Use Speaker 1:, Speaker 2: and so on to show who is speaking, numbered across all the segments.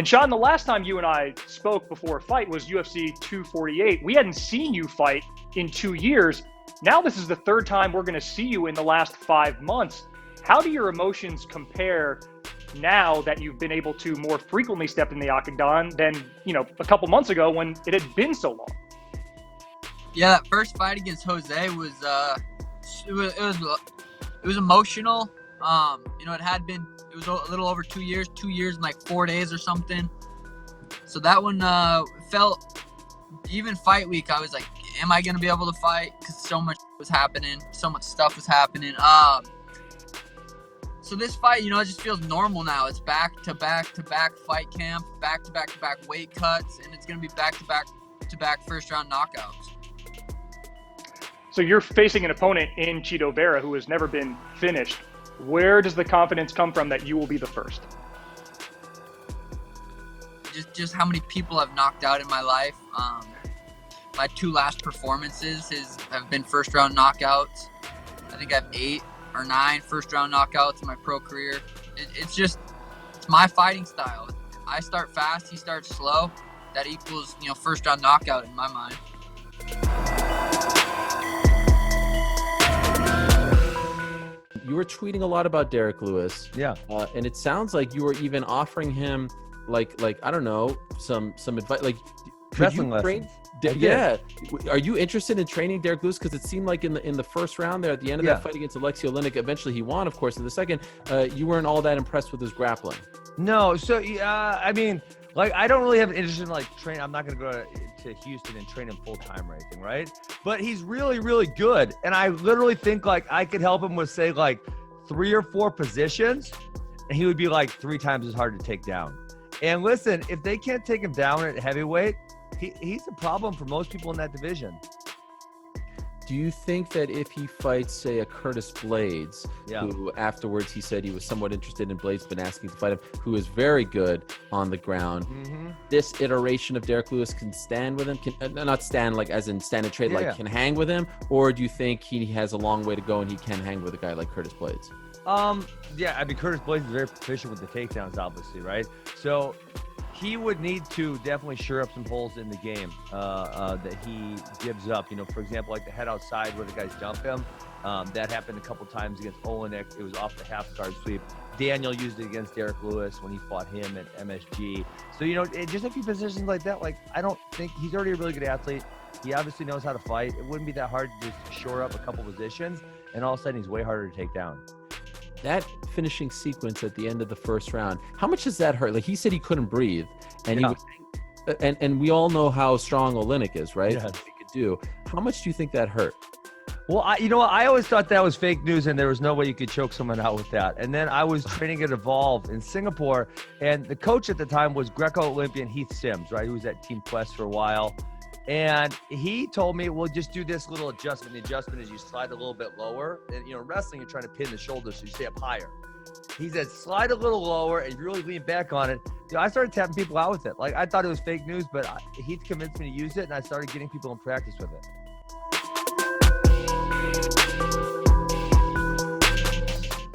Speaker 1: And Sean, the last time you and I spoke before a fight was UFC 248. We hadn't seen you fight in 2 years. Now this is the third time we're going to see you in the last 5 months. How do your emotions compare now that you've been able to more frequently step in the octagon than, a couple months ago when it had been so long?
Speaker 2: Yeah, that first fight against Jose was it was emotional. It was a little over 2 years, 2 years and like 4 days or something. So that one felt, even fight week, I was like, am I going to be able to fight? Because so much was happening, so much stuff was happening. So this fight, it just feels normal now. It's back-to-back fight camp, back-to-back weight cuts, and it's going to be back-to-back first-round knockouts.
Speaker 1: So you're facing an opponent in Chito Vera who has never been finished. Where does the confidence come from that you will be the first?
Speaker 2: Just how many people I've knocked out in my life. My 2 last performances have been first-round knockouts. I think I have 8 or 9 first-round knockouts in my pro career. It's my fighting style. I start fast, he starts slow. That equals, first-round knockout in my mind.
Speaker 3: You were tweeting a lot about Derrick Lewis.
Speaker 4: Yeah.
Speaker 3: And it sounds like you were even offering him like I don't know, some advice, like
Speaker 4: wrestling lessons.
Speaker 3: Yeah. Are you interested in training Derrick Lewis? Because it seemed like in the first round there at the end of that fight against Alexei Oleinik, eventually he won, of course. In the second, you weren't all that impressed with his grappling.
Speaker 4: No. So, I don't really have an interest in training. I'm not going to go to Houston and train him full time or anything, right? But he's really, really good. And I literally think I could help him with say 3 or 4 positions, and he would be 3 times as hard to take down. And listen, if they can't take him down at heavyweight, he's a problem for most people in that division.
Speaker 3: Do you think that if he fights, say, a Curtis Blades, who afterwards he said he was somewhat interested in Blades, been asking to fight him, who is very good on the ground, this iteration of Derrick Lewis can stand with him? Not stand as in stand and trade, can hang with him? Or do you think he has a long way to go and he can hang with a guy like Curtis Blades?
Speaker 4: Curtis Blades is very proficient with the takedowns, obviously, right? So he would need to definitely shore up some holes in the game that he gives up. For example, the head outside where the guys dump him. That happened a couple times against Oleinik. It was off the half guard sweep. Daniel used it against Derrick Lewis when he fought him at MSG. So, just a few positions like that. I don't think he's already a really good athlete. He obviously knows how to fight. It wouldn't be that hard to just shore up a couple positions, and all of a sudden he's way harder to take down.
Speaker 3: That finishing sequence at the end of the first round, how much does that hurt? He said he couldn't breathe, and he was, and we all know how strong Oleinik is, right?
Speaker 4: Yes.
Speaker 3: What he could do. How much do you think that hurt?
Speaker 4: Well, I always thought that was fake news, and there was no way you could choke someone out with that. And then I was training at Evolve in Singapore, and the coach at the time was Greco Olympian Heath Sims, right? Who was at Team Quest for a while. And he told me, well, just do this little adjustment. The adjustment is you slide a little bit lower. And, wrestling, you're trying to pin the shoulder, so you stay up higher. He said, slide a little lower and really lean back on it. I started tapping people out with it. I thought it was fake news, but he convinced me to use it, and I started getting people in practice with it.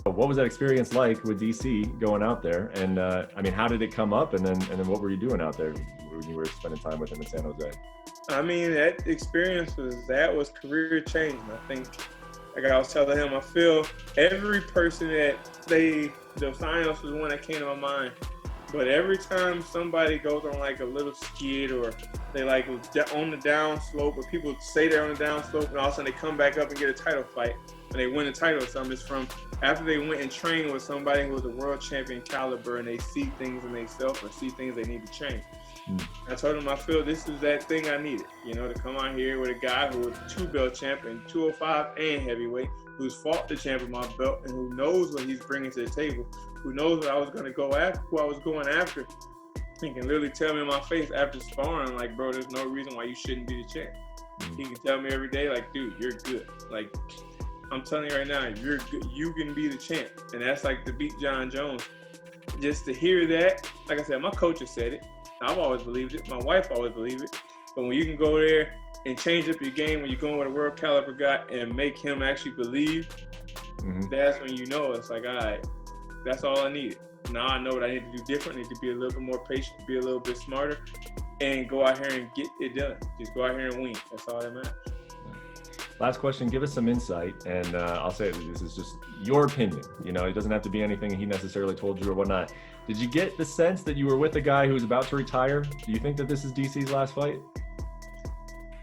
Speaker 5: What was that experience like with DC going out there? And how did it come up? And then what were you doing out there when you were spending time with him in San Jose?
Speaker 6: That experience was career changing. I think, like I was telling him, I feel every person that Josiah was one that came to my mind. But every time somebody goes on a little skid, or they on the down slope, or people say they're on the down slope, and all of a sudden they come back up and get a title fight, and they win a title or something, it's from after they went and trained with somebody who was a world champion caliber, and they see things in themselves or see things they need to change. I told him I feel this is that thing I needed, to come out here with a guy who was 2-belt champion, 205 and heavyweight, who's fought the champ of my belt, and who knows what he's bringing to the table, who knows what I was going to go after, who I was going after. He can literally tell me in my face after sparring, bro, there's no reason why you shouldn't be the champ. He can tell me every day, dude, you're good. I'm telling you right now, you're good. You can be the champ. And that's to beat John Jones. Just to hear that, like I said, my coach has said it. I've always believed it. My wife always believed it. But when you can go there and change up your game, when you're going with a world caliber guy and make him actually believe, that's when it's all right, that's all I needed. Now I know what I need to do different. I need to be a little bit more patient, be a little bit smarter, and go out here and get it done. Just go out here and win. That's all that matters.
Speaker 5: Last question, give us some insight, and I'll say this is just your opinion. You know, it doesn't have to be anything he necessarily told you or whatnot. Did you get the sense that you were with a guy who was about to retire? Do you think that this is DC's last fight?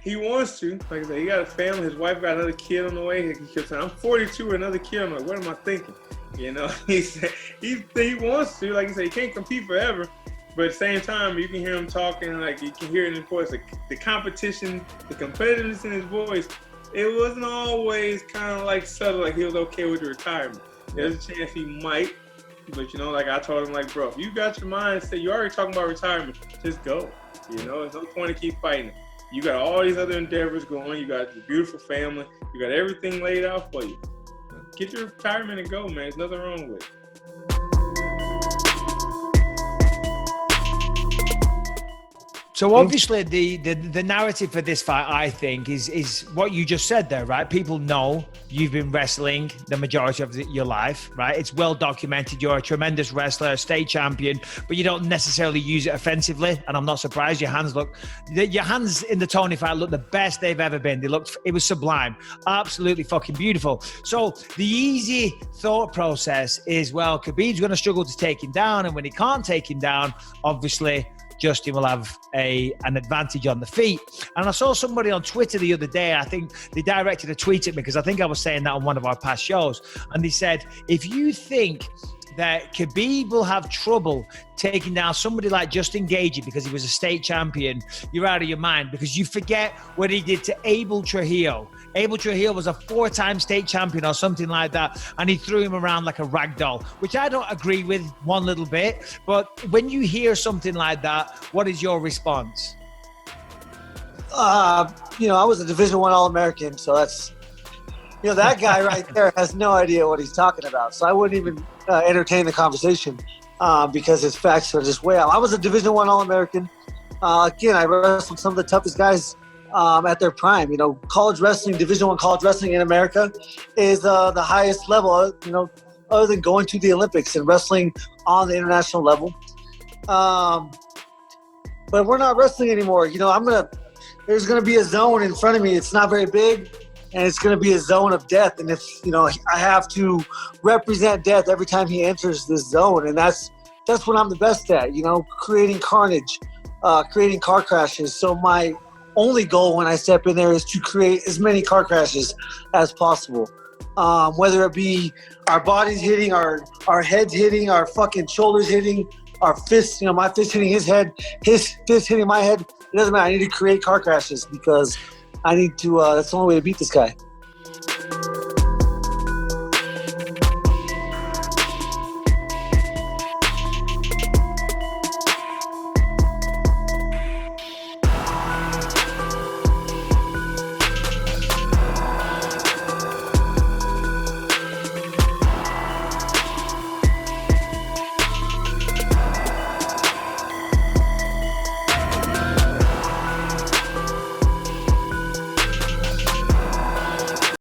Speaker 6: He wants to. Like I said, he got a family. His wife got another kid on the way. He kept saying, I'm 42, another kid. I'm like, what am I thinking? You know, he said he wants to. Like I said, he can't compete forever. But at the same time, you can hear him talking, like you can hear it in his voice, like the competition, the competitiveness in his voice. It wasn't always kind of like subtle, like he was okay with the retirement. There's a chance he might, but you know, like I told him, like, bro, if you got your mindset, you're already talking about retirement, just go. You know, there's no point to keep fighting. You got all these other endeavors going. You got your beautiful family. You got everything laid out for you. Get your retirement and go, man. There's nothing wrong with it.
Speaker 7: So obviously the narrative for this fight, I think, is what you just said there, right? People know you've been wrestling the majority of your life, right? It's well documented. You're a tremendous wrestler, a state champion, but you don't necessarily use it offensively. And I'm not surprised. Your hands in the Tony fight look the best they've ever been. It was sublime, absolutely fucking beautiful. So the easy thought process is, well, Khabib's going to struggle to take him down, and when he can't take him down, obviously Justin will have an advantage on the feet. And I saw somebody on Twitter the other day, I think they directed a tweet at me because I think I was saying that on one of our past shows. And they said, if you think that Khabib will have trouble taking down somebody like Justin Gaethje because he was a state champion, you're out of your mind, because you forget what he did to Abel Trujillo. Abel Trujillo was a 4-time state champion or something like that, and he threw him around like a rag doll, which I don't agree with one little bit. But when you hear something like that, what is your response?
Speaker 8: I was a Division I All-American, so that's, that guy right there has no idea what he's talking about. So I wouldn't even entertain the conversation because his facts are just way out. I was a Division I All-American. Again, I wrestled some of the toughest guys at their prime. College wrestling, Division I college wrestling in America is the highest level, other than going to the Olympics and wrestling on the international level. But we're not wrestling anymore. There's going to be a zone in front of me. It's not very big, and it's going to be a zone of death. And if, I have to represent death every time he enters this zone. And that's what I'm the best at, creating carnage, creating car crashes. So my only goal when I step in there is to create as many car crashes as possible. Whether it be our bodies hitting, our heads hitting, our fucking shoulders hitting, our fists, my fist hitting his head, his fist hitting my head. It doesn't matter. I need to create car crashes because I need to, that's the only way to beat this guy.